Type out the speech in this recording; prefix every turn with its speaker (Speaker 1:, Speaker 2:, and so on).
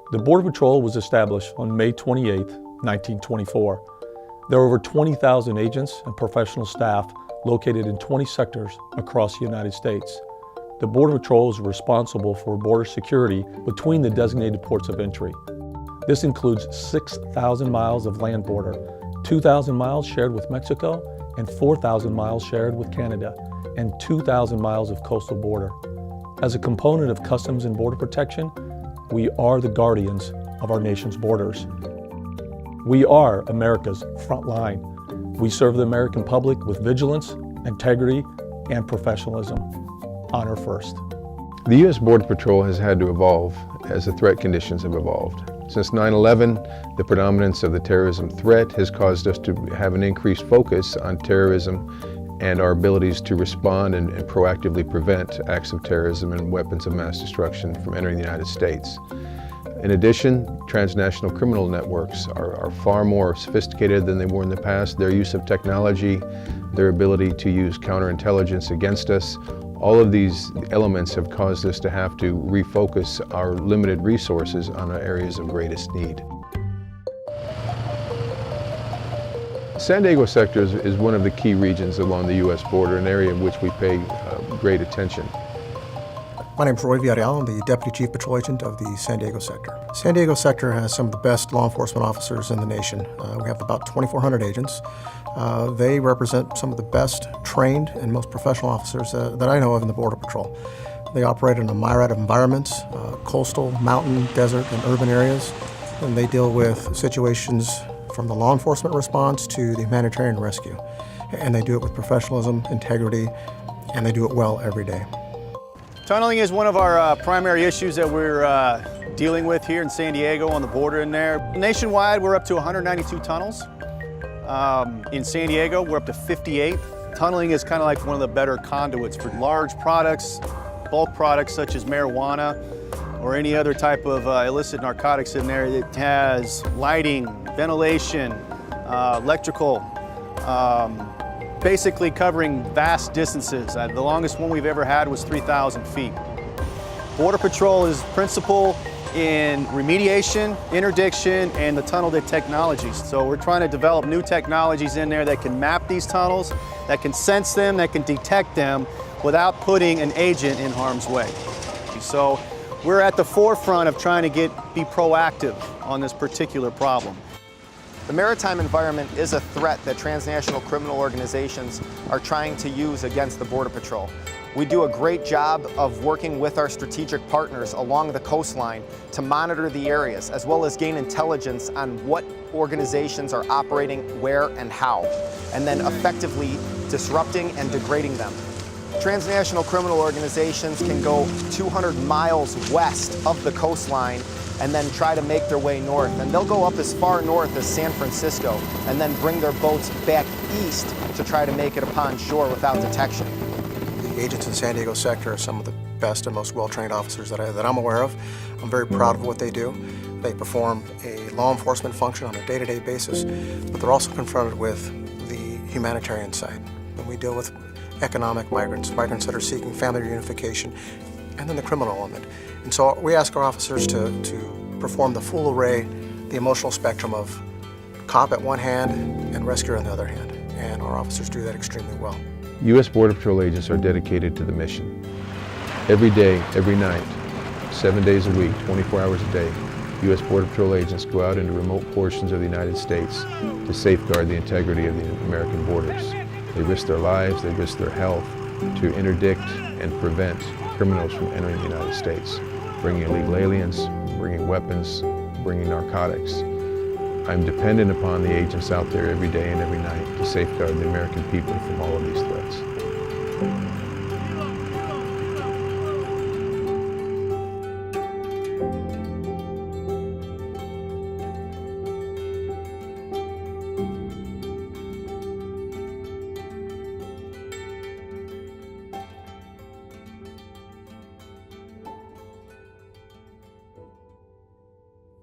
Speaker 1: The Border Patrol was established on May 28, 1924. There are over 20,000 agents and professional staff located in 20 sectors across the United States. The Border Patrol is responsible for border security between the designated ports of entry. This includes 6,000 miles of land border, 2,000 miles shared with Mexico, and 4,000 miles shared with Canada, and 2,000 miles of coastal border. As a component of Customs and Border Protection, we are the guardians of our nation's borders. We are America's front line. We serve the American public with vigilance, integrity, and professionalism. Honor first.
Speaker 2: The U.S. Border Patrol has had to evolve as the threat conditions have evolved. Since 9/11, the predominance of the terrorism threat has caused us to have an increased focus on terrorism and our abilities to respond and proactively prevent acts of terrorism and weapons of mass destruction from entering the United States. In addition, transnational criminal networks are far more sophisticated than they were in the past. Their use of technology, their ability to use counterintelligence against us, all of these elements have caused us to have to refocus our limited resources on our areas of greatest need. San Diego sector is one of the key regions along the U.S. border, an area in which we pay great attention.
Speaker 3: My name is Roy Villarreal. I'm the Deputy Chief Patrol Agent of the San Diego sector. San Diego sector has some of the best law enforcement officers in the nation. We have about 2,400 agents. They represent some of the best trained and most professional officers that I know of in the Border Patrol. They operate in a myriad of environments, coastal, mountain, desert, and urban areas, and they deal with situations from the law enforcement response to the humanitarian rescue. And they do it with professionalism, integrity, and they do it well every day.
Speaker 4: Tunneling is one of our primary issues that we're dealing with here in San Diego on the border in there. Nationwide, we're up to 192 tunnels. In San Diego, we're up to 58. Tunneling is kind of like one of the better conduits for large products, bulk products such as marijuana or any other type of illicit narcotics in there. It has lighting, ventilation, electrical, basically covering vast distances. The longest one we've ever had was 3,000 feet. Border Patrol is principal in remediation, interdiction, and the tunnel technologies. So we're trying to develop new technologies in there that can map these tunnels, that can sense them, that can detect them without putting an agent in harm's way. So we're at the forefront of trying to be proactive on this particular problem.
Speaker 5: The maritime environment is a threat that transnational criminal organizations are trying to use against the Border Patrol. We do a great job of working with our strategic partners along the coastline to monitor the areas, as well as gain intelligence on what organizations are operating where and how, and then effectively disrupting and degrading them. Transnational criminal organizations can go 200 miles west of the coastline and then try to make their way north. And they'll go up as far north as San Francisco and then bring their boats back east to try to make it upon shore without detection.
Speaker 3: The agents in San Diego sector are some of the best and most well-trained officers that I'm aware of. I'm very proud of what they do. They perform a law enforcement function on a day-to-day basis, but they're also confronted with the humanitarian side. And we deal with economic migrants that are seeking family reunification, and then the criminal element. And so we ask our officers to perform the full array, the emotional spectrum of cop at one hand and rescuer on the other hand. And our officers do that extremely well.
Speaker 2: U.S. Border Patrol agents are dedicated to the mission. Every day, every night, 7 days a week, 24 hours a day, U.S. Border Patrol agents go out into remote portions of the United States to safeguard the integrity of the American borders. They risk their lives, they risk their health to interdict and prevent criminals from entering the United States, bringing illegal aliens, bringing weapons, bringing narcotics. I'm dependent upon the agents out there every day and every night to safeguard the American people from all of these threats.